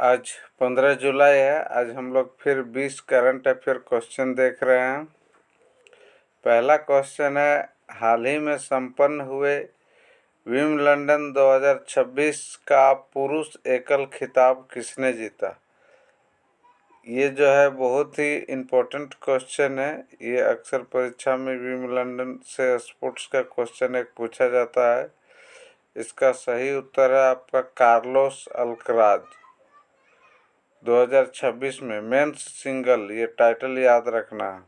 आज 15 जुलाई है। आज हम लोग फिर 20 करंट अफेयर क्वेश्चन देख रहे हैं। पहला क्वेश्चन है, हाल ही में संपन्न हुए विंबलडन 2026 का पुरुष एकल खिताब किसने जीता? ये जो है बहुत ही इम्पोर्टेंट क्वेश्चन है। ये अक्सर परीक्षा में विंबलडन से स्पोर्ट्स का क्वेश्चन एक पूछा जाता है। इसका सही उत्तर है आपका कार्लोस अल्कराज। 2026 में मेंस सिंगल, ये टाइटल याद रखना है।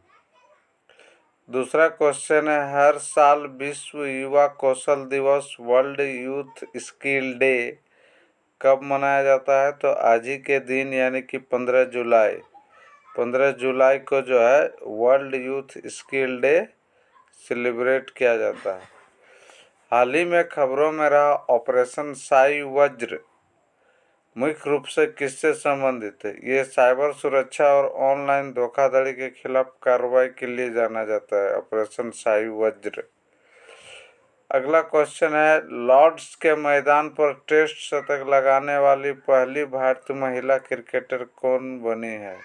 दूसरा क्वेश्चन है, हर साल विश्व युवा कौशल दिवस वर्ल्ड यूथ स्किल डे कब मनाया जाता है? तो आज ही के दिन यानी कि 15 जुलाई को जो है world youth skill day celebrate किया जाता है। हाल ही में खबरों में रहा ऑपरेशन साई वज्र मुख्य रूप से किससे संबंधित है? ये साइबर सुरक्षा और ऑनलाइन धोखाधड़ी के खिलाफ कार्रवाई के लिए जाना जाता है, ऑपरेशन साई वज्र। अगला क्वेश्चन है, लॉर्ड्स के मैदान पर टेस्ट शतक लगाने वाली पहली भारतीय महिला क्रिकेटर कौन बनी है?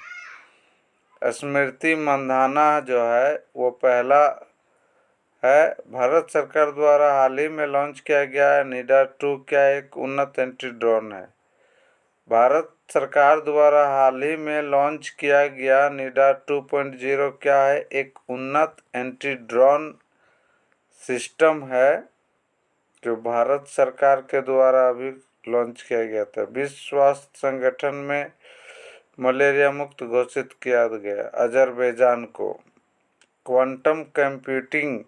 स्मृति मंधाना जो है वो पहला है। भारत सरकार द्वारा हाल ही में लॉन्च किया गया है निडा 2 क्या एक उन्नत एंटी ड्रोन है? भारत सरकार द्वारा हाल ही में लॉन्च किया गया निडा 2.0 क्या है? एक उन्नत एंटी ड्रोन सिस्टम है जो भारत सरकार के द्वारा अभी लॉन्च किया गया था। विश्व स्वास्थ्य संगठन में मलेरिया मुक्त घोषित किया गया अजरबैजान को। क्वांटम कंप्यूटिंग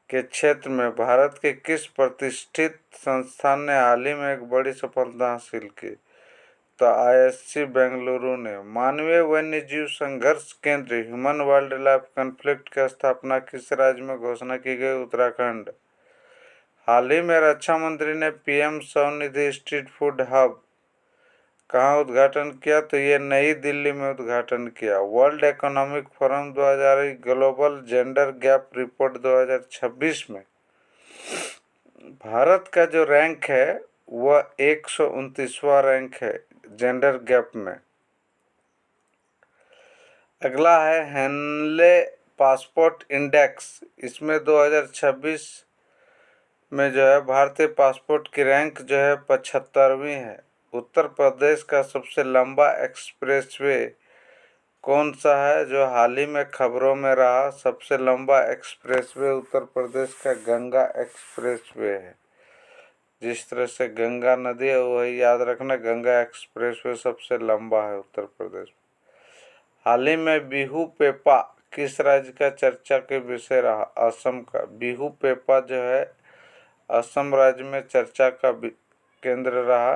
के क्षेत्र में भारत के किस प्रतिष्ठित संस्थान ने हाल ही में एक बड़ी सफलता हासिल की? तो ISC बेंगलुरु ने। मानवीय वन्य जीव संघर्ष केंद्र ह्यूमन वाइल्ड लाइफ कॉन्फ्लिक्ट की स्थापना किस राज्य में घोषणा की गई? उत्तराखंड। हाल ही में रक्षा मंत्री ने PM Svanidhi street food hub कहाँ उद्घाटन किया? तो ये नई दिल्ली में उद्घाटन किया। World economic forum 2000 global gender gap report 2026 में भारत का जो रैंक है वह 129वां रैंक है जेंडर गैप में। अगला है हेनले पासपोर्ट इंडेक्स। इसमें 2026 में जो है भारतीय पासपोर्ट की रैंक जो है 75वीं है। उत्तर प्रदेश का सबसे लंबा एक्सप्रेसवे कौन सा है जो हाल ही में खबरों में रहा? सबसे लंबा एक्सप्रेसवे उत्तर प्रदेश का गंगा एक्सप्रेसवे है। जिस तरह से गंगा नदी है वही याद रखना, गंगा एक्सप्रेसवे सबसे लंबा है उत्तर प्रदेश में। हाल ही में बिहू पेपा किस राज्य का चर्चा के विषय रहा? असम का। बिहू पेपा जो है असम राज्य में चर्चा का केंद्र रहा।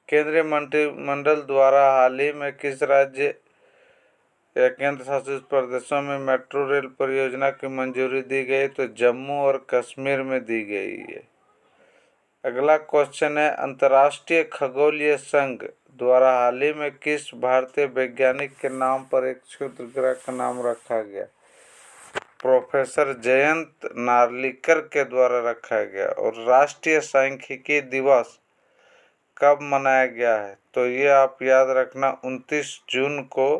केंद्रीय मंत्रिमंडल द्वारा हाल ही में किस राज्य या केंद्र शासित प्रदेशों में मेट्रो रेल परियोजना की मंजूरी दी गई? तो जम्मू और कश्मीर में दी गई है। अगला क्वेश्चन है, अंतर्राष्ट्रीय खगोलीय संघ द्वारा हाल ही में किस भारतीय वैज्ञानिक के नाम पर एक क्षुद्र ग्रह का नाम रखा गया? प्रोफेसर जयंत नार्लिकर के द्वारा रखा गया। और राष्ट्रीय सांख्यिकी दिवस कब मनाया गया है? तो ये आप याद रखना, 29 जून को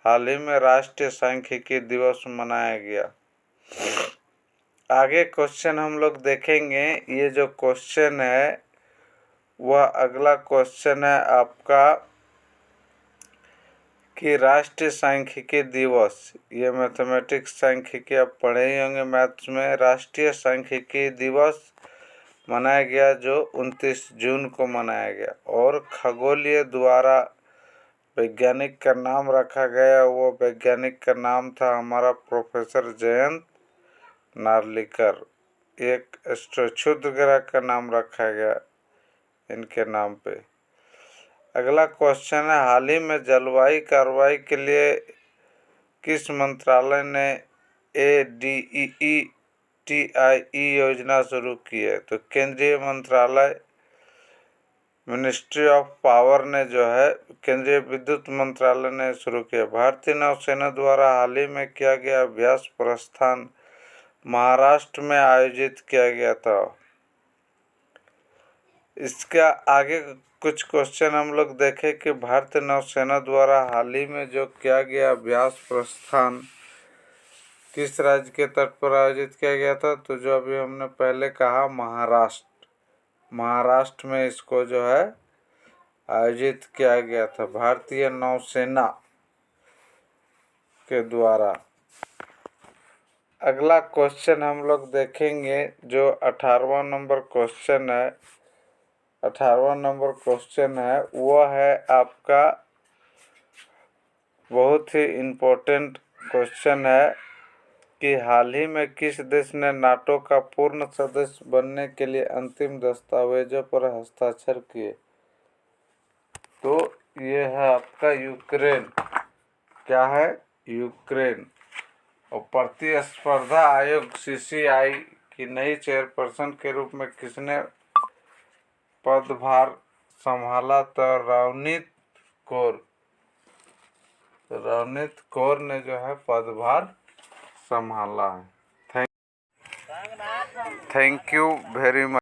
हाल ही में राष्ट्रीय सांख्यिकी दिवस मनाया गया। आगे क्वेश्चन हम लोग देखेंगे। ये जो क्वेश्चन है वह अगला क्वेश्चन है आपका कि राष्ट्रीय सांख्यिकी दिवस, ये मैथमेटिक्स सांख्यिकी आप पढ़े ही होंगे मैथ्स में। राष्ट्रीय सांख्यिकी दिवस मनाया गया जो 29 जून को मनाया गया। और खगोलीय द्वारा वैज्ञानिक का नाम रखा गया, वो वैज्ञानिक का नाम था हमारा प्रोफेसर जयंत नार्लिकर। एक क्षुद्र ग्रह का नाम रखा गया इनके नाम पे। अगला क्वेश्चन है, हाल ही में जलवायु कार्रवाई के लिए किस मंत्रालय ने ADETIE योजना शुरू की है? तो केंद्रीय मंत्रालय मिनिस्ट्री ऑफ पावर ने जो है केंद्रीय विद्युत मंत्रालय ने शुरू किया। भारतीय नौसेना द्वारा हाल ही में किया गया अभ्यास प्रस्थान महाराष्ट्र में आयोजित किया गया था। इसका आगे कुछ क्वेश्चन हम लोग देखें कि भारतीय नौसेना द्वारा हाल ही में जो किया गया अभ्यास प्रस्थान किस राज्य के तट पर आयोजित किया गया था। तो जो अभी हमने पहले कहा महाराष्ट्र में इसको जो है आयोजित किया गया था भारतीय नौसेना के द्वारा। अगला क्वेश्चन हम लोग देखेंगे जो 18वां नंबर क्वेश्चन है। 18वां नंबर क्वेश्चन है वो है आपका बहुत ही इम्पोर्टेंट क्वेश्चन है कि हाल ही में किस देश ने नाटो का पूर्ण सदस्य बनने के लिए अंतिम दस्तावेजों पर हस्ताक्षर किए। तो ये है आपका यूक्रेन। क्या है? यूक्रेन। और प्रतिस्पर्धा आयोग CCI की नई चेयरपर्सन के रूप में किसने पदभार संभाला? तो रवनीत कौर ने जो है पदभार संभाला है। Thank you very much.